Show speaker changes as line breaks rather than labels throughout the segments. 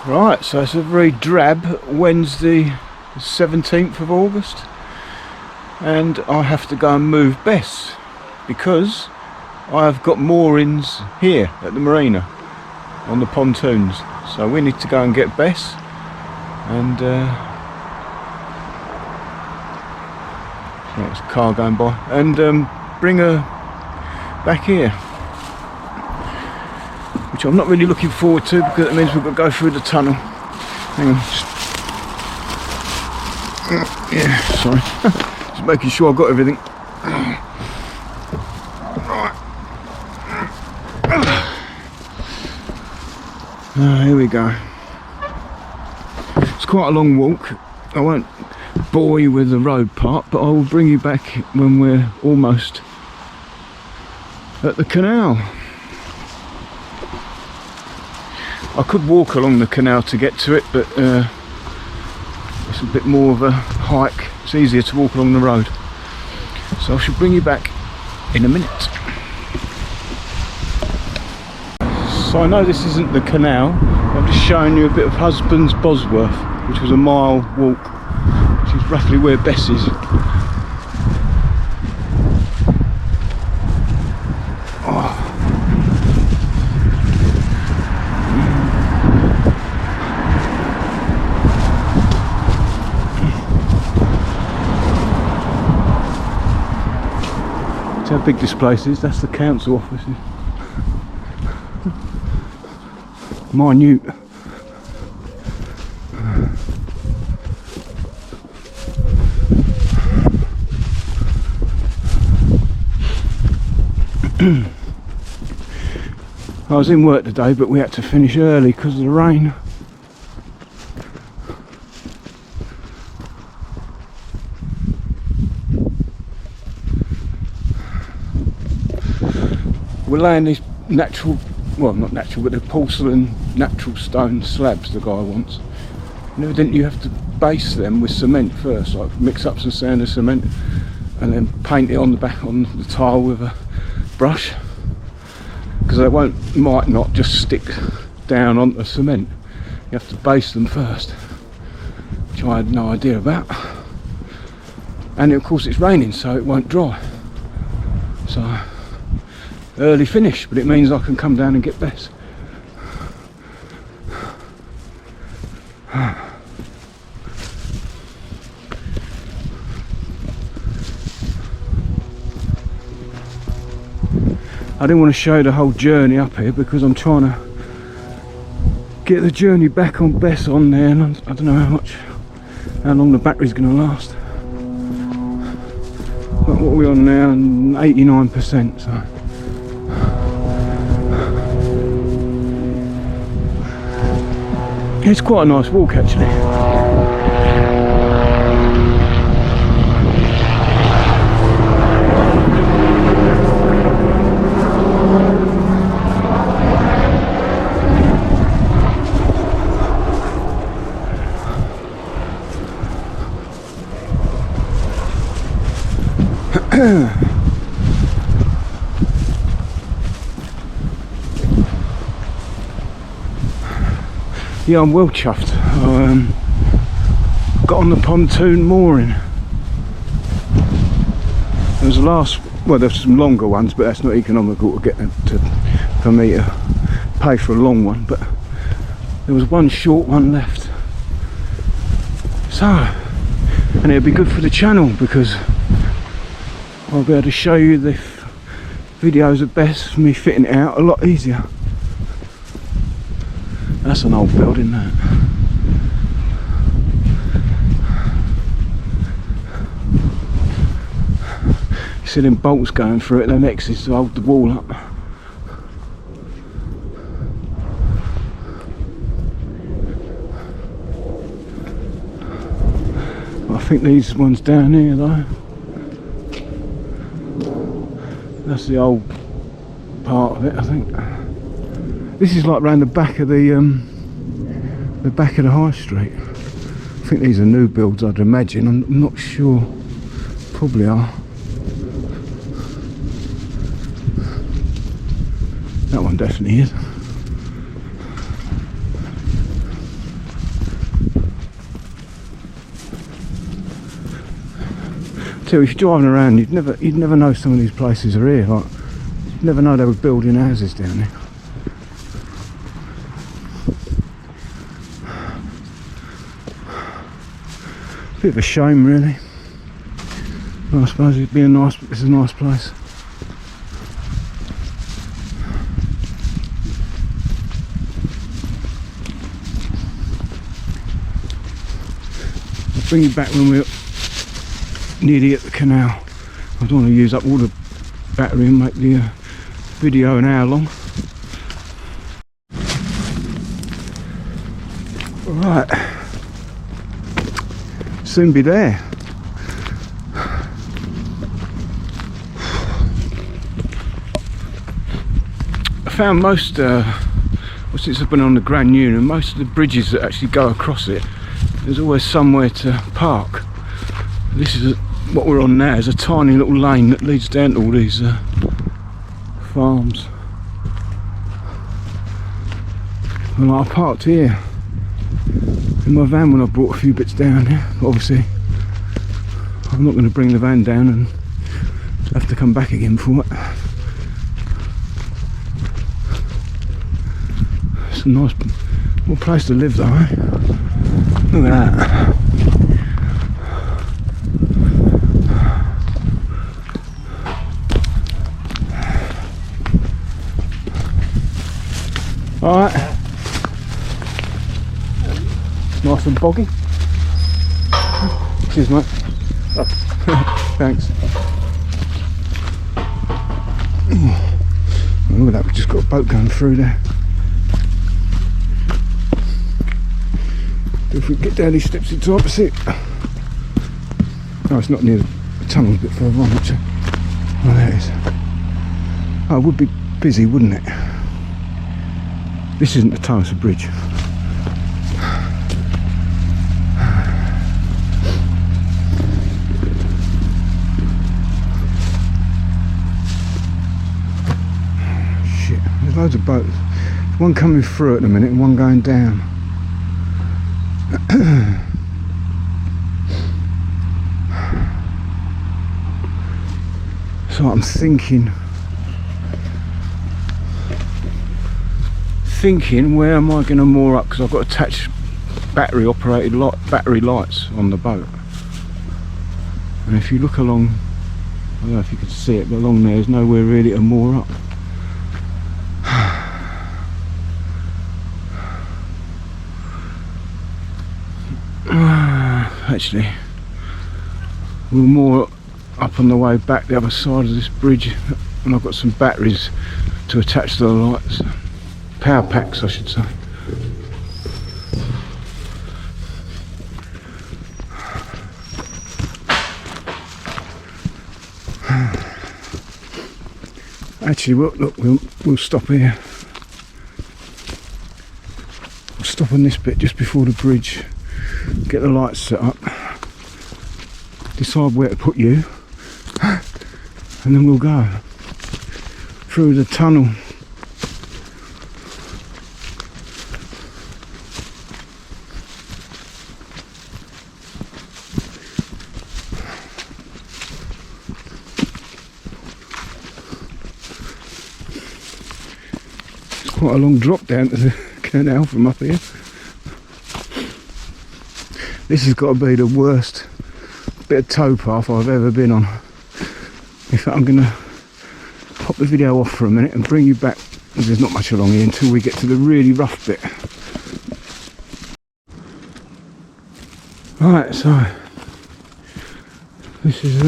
Right, so it's a very drab Wednesday the 17th of August, and I have to go and move Bess because I've got moorings here at the marina on the pontoons, so we need to go and get Bess and there's a car going by, and bring her back here, which I'm not really looking forward to because it means we've got to go through the tunnel. Hang on, yeah, sorry. Just making sure I've got everything. Right. Here we go. It's quite a long walk. I won't bore you with the road part, but I will bring you back when we're almost at the canal. I could walk along the canal to get to it, but it's a bit more of a hike. It's easier to walk along the road. So I shall bring you back in a minute. So I know this isn't the canal, I'm just showing you a bit of Husbands Bosworth, which was a mile walk, which is roughly where Bess is. See how big this place is? That's the council offices. Minute. I was in work today, but we had to finish early because of the rain. We're laying these natural, well not natural, but the porcelain natural stone slabs the guy wants. And evidently you have to base them with cement first, like mix up some sand and cement and then paint it on the back on the tile with a brush, because they might not just stick down onto the cement. You have to base them first, which I had no idea about. And of course it's raining, so it won't dry. So early finish, but it means I can come down and get Bess. I didn't want to show the whole journey up here because I'm trying to get the journey back on Bess on there, and I don't know how long the battery's going to last. But what are we on now? 89%. So it's quite a nice walk actually. Yeah, I'm well chuffed. Got on the pontoon mooring. There's the last, well there's some longer ones, but that's not economical to get them for me to pay for a long one, but there was one short one left. So, and it'll be good for the channel because I'll be able to show you the videos of Bess, me fitting it out a lot easier. That's an old building, that. You see them bolts going through it, the next is to hold the wall up. I think these ones down here though. That's the old part of it, I think. This is like round the back of the high street. I think these are new builds, I'd imagine. I'm not sure. Probably are. That one definitely is. So if you're driving around, you'd never know some of these places are here. Like, you'd never know they were building houses down there. Bit of a shame, really. I suppose it's a nice place. I'll bring you back when we're nearly at the canal. I don't want to use up all the battery and make the video an hour long. Right, soon be there. I found most, since I've been on the Grand Union, most of the bridges that actually go across it, there's always somewhere to park. This is what we're on now, is a tiny little lane that leads down to all these farms. And I parked here in my van when I brought a few bits down here. But obviously I'm not going to bring the van down and have to come back again for it. It's a nice little place to live though, eh? Look at that. Alright, nice and boggy. Cheers, mate. Thanks. Look at that, we've just got a boat going through there. If we get down these steps, it's opposite. Oh, it's not near the tunnel, a bit further on, actually. Oh, there it is. Oh, it would be busy, wouldn't it? This isn't the tunnel, it's a bridge. Shit, there's loads of boats. There's one coming through at the minute and one going down. So I'm thinking where am I going to moor up, because I've got attached battery lights on the boat, and if you look along, I don't know if you can see it, but along there's nowhere really to moor up. Actually, we'll moor up on the way back the other side of this bridge, and I've got some batteries to attach to the lights. Power packs, I should say. Actually, we'll stop here. We'll stop on this bit just before the bridge, get the lights set up, decide where to put you, and then we'll go through the tunnel. Quite a long drop down to the canal from up here. This has got to be the worst bit of towpath I've ever been on. In fact, I'm going to pop the video off for a minute and bring you back, because there's not much along here until we get to the really rough bit. Right, so this is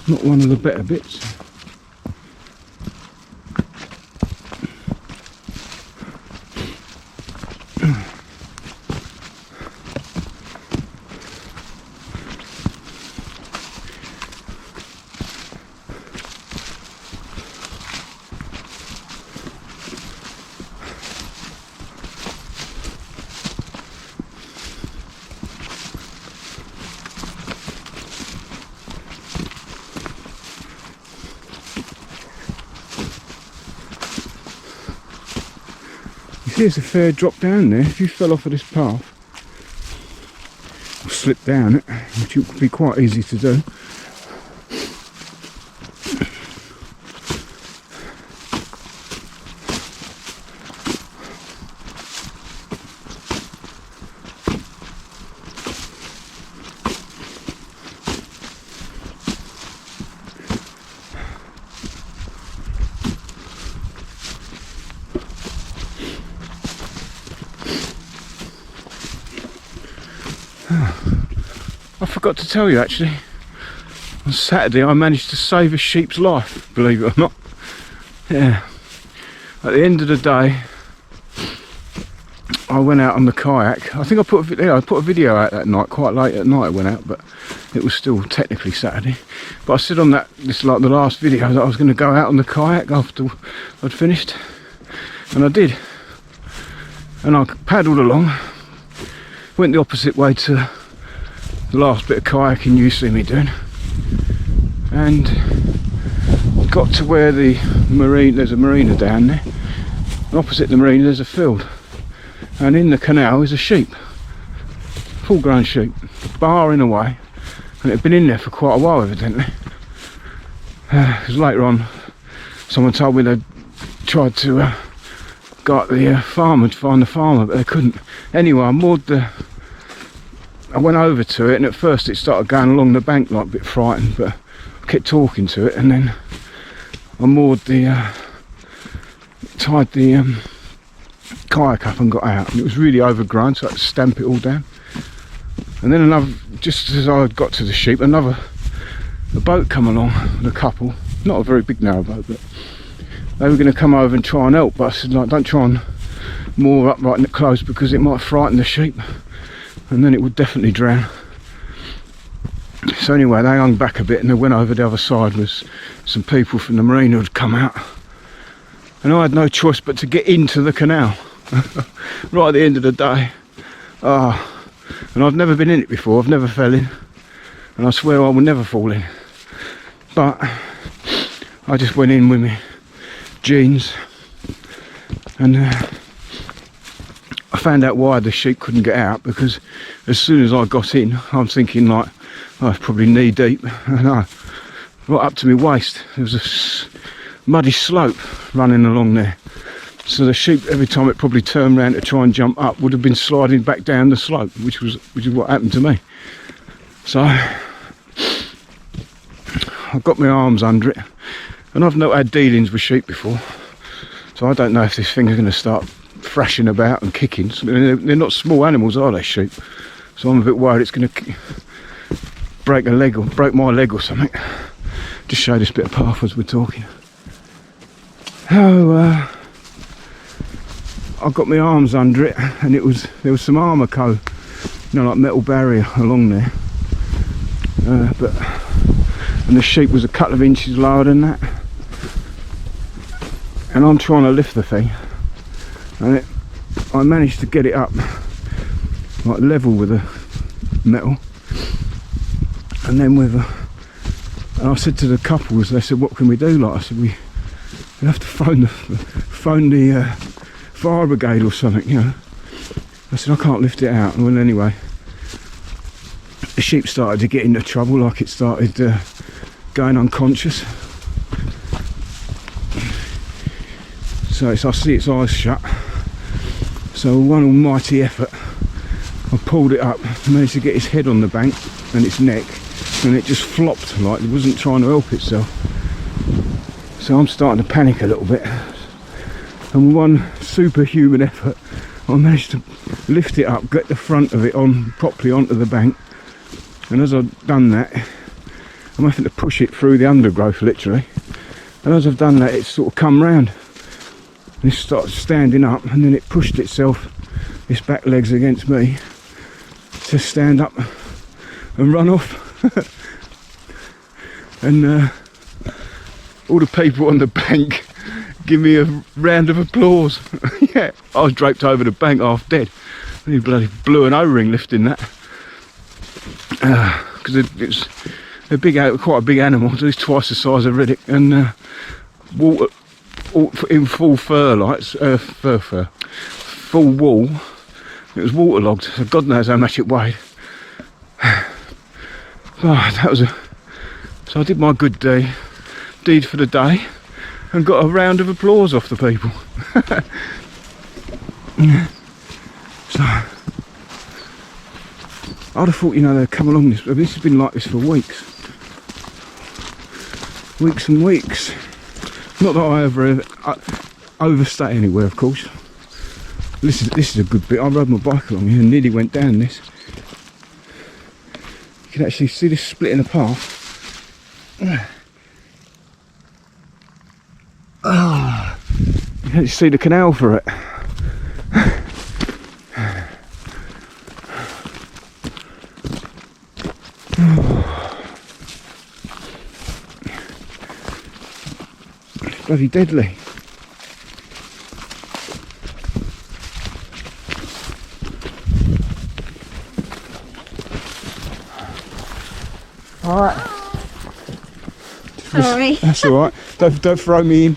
not one of the better bits. There's a fair drop down there. If you fell off of this path or slipped down it, which would be quite easy to do, I forgot to tell you actually, on Saturday I managed to save a sheep's life, believe it or not. Yeah. At the end of the day, I went out on the kayak. I think I put a video out that night, quite late at night I went out, but it was still technically Saturday. But I said on this like the last video that I was going to go out on the kayak after I'd finished, and I did. And I paddled along, went the opposite way to the last bit of kayaking you see me doing, and got to where the marine, there's a marina down there, and opposite the marina there's a field, and in the canal is a sheep, full grown sheep, barring away, and it had been in there for quite a while evidently. Because later on someone told me they'd tried to go up the farmer to find the farmer, but they couldn't. Anyway, I went over to it, and at first it started going along the bank like a bit frightened, but I kept talking to it, and then I moored tied the kayak up and got out, and it was really overgrown, so I had to stamp it all down. And then just as I got to the sheep, a boat come along with a couple, not a very big narrowboat, but they were going to come over and try and help, but I said, like, don't try and moor up right close because it might frighten the sheep, and then it would definitely drown. So anyway, they hung back a bit and they went over the other side with some people from the marine who had come out, and I had no choice but to get into the canal right at the end of the day. And I've never been in it before, I've never fell in, and I swear I will never fall in, but I just went in with my jeans, and I found out why the sheep couldn't get out, because as soon as I got in, I'm thinking like, oh, it's probably knee deep, and right up to my waist there was a muddy slope running along there, so the sheep, every time it probably turned around to try and jump up, would have been sliding back down the slope, which is what happened to me. So I got my arms under it, and I've not had dealings with sheep before, so I don't know if this thing is going to start thrashing about and kicking. They're not small animals, are they, sheep? So I'm a bit worried it's going to break a leg or break my leg or something. Just show this bit of path as we're talking. Oh, I got my arms under it, and there was some armour coat, like metal barrier along there. And the sheep was a couple of inches lower than that, and I'm trying to lift the thing, and I managed to get it up like level with the metal, and then and I said to the couples, they said, what can we do? Like, I said, we have to phone the fire brigade or something, you know. I said, I can't lift it out. Well, anyway, the sheep started to get into trouble, like it started going unconscious. So I see its eyes shut. So one almighty effort, I pulled it up, managed to get its head on the bank and its neck, and it just flopped like it wasn't trying to help itself. So I'm starting to panic a little bit, and with one superhuman effort I managed to lift it up, get the front of it on properly onto the bank, and as I've done that, I'm having to push it through the undergrowth literally, and as I've done that, it's sort of come round and it started standing up, and then it pushed itself, its back legs against me, to stand up and run off. And all the people on the bank give me a round of applause. Yeah, I was draped over the bank half dead, and he bloody blew an O-ring lifting that, because it's quite a big animal. It's twice the size of Riddick, and water in full fur, like full wool. It was waterlogged, so God knows how much it weighed. So I did my good deed for the day, and got a round of applause off the people. So I'd have thought, you know, they'd come along this has been like this for weeks and weeks. Not that I ever overstay anywhere, of course. This is a good bit. I rode my bike along here and nearly went down this. can actually see this split in the path. Oh, you can actually see the canal for it. It's bloody deadly. Alright.
Sorry.
That's alright. Don't throw me in.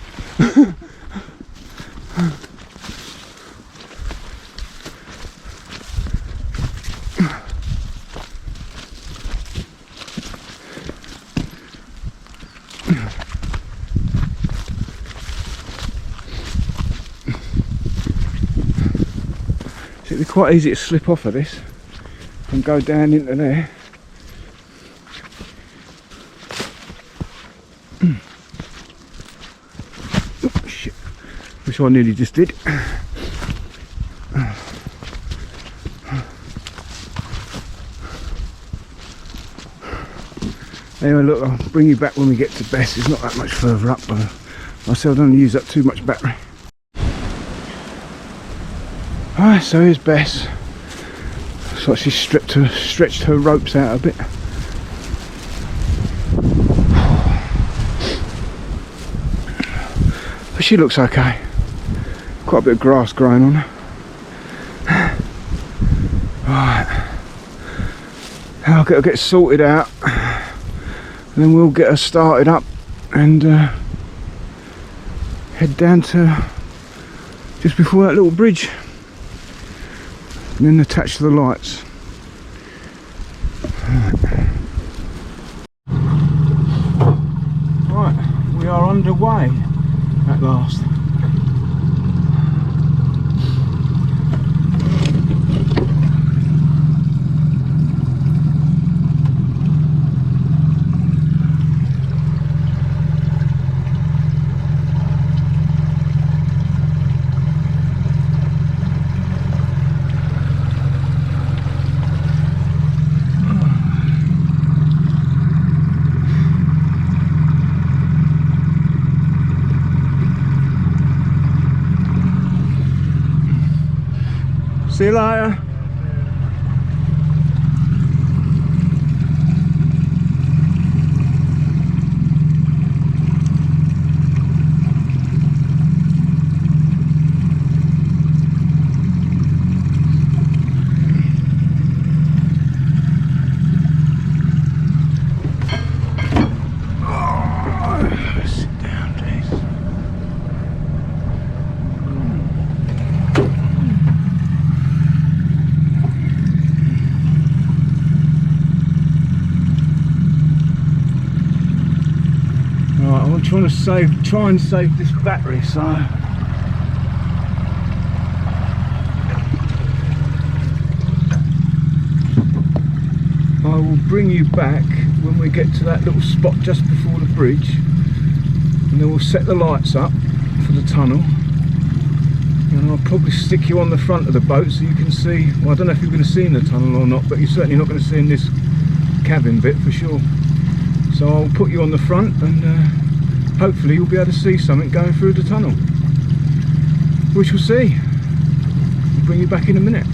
It'd be quite easy to slip off of this and go down into there. Oh shit, which I nearly just did. Anyway, look, I'll bring you back when we get to Bess. It's not that much further up, but I said I don't use up too much battery. Alright, so here's Bess. Looks like she's stretched her ropes out a bit. But she looks okay. Quite a bit of grass growing on her. Alright. Now I've got to get sorted out. And then we'll get her started up and head down to just before that little bridge. And then attach to the lights. Right, we are underway at last. See you later. I'm trying to try and save this battery, so I will bring you back when we get to that little spot just before the bridge, and then we'll set the lights up for the tunnel, and I'll probably stick you on the front of the boat so you can see. Well, I don't know if you're going to see in the tunnel or not, but you're certainly not going to see in this cabin bit for sure. So I'll put you on the front, and hopefully you'll be able to see something going through the tunnel. We shall see. I'll bring you back in a minute.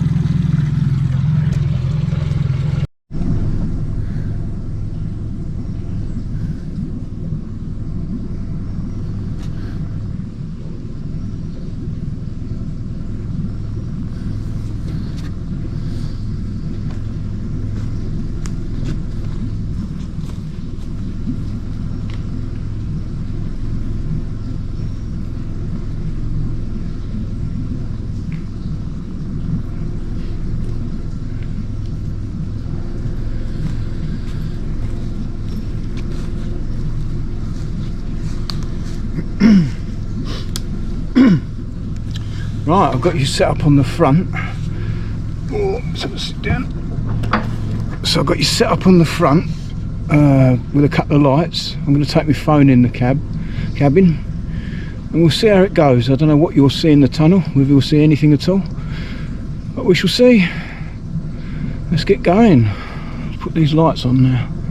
Right, I've got you set up on the front. Oh, let's have a sit down. So I've got you set up on the front with a couple of lights. I'm going to take my phone in the cabin, and we'll see how it goes. I don't know what you'll see in the tunnel, whether you'll see anything at all, but we shall see. Let's get going. put these lights on now.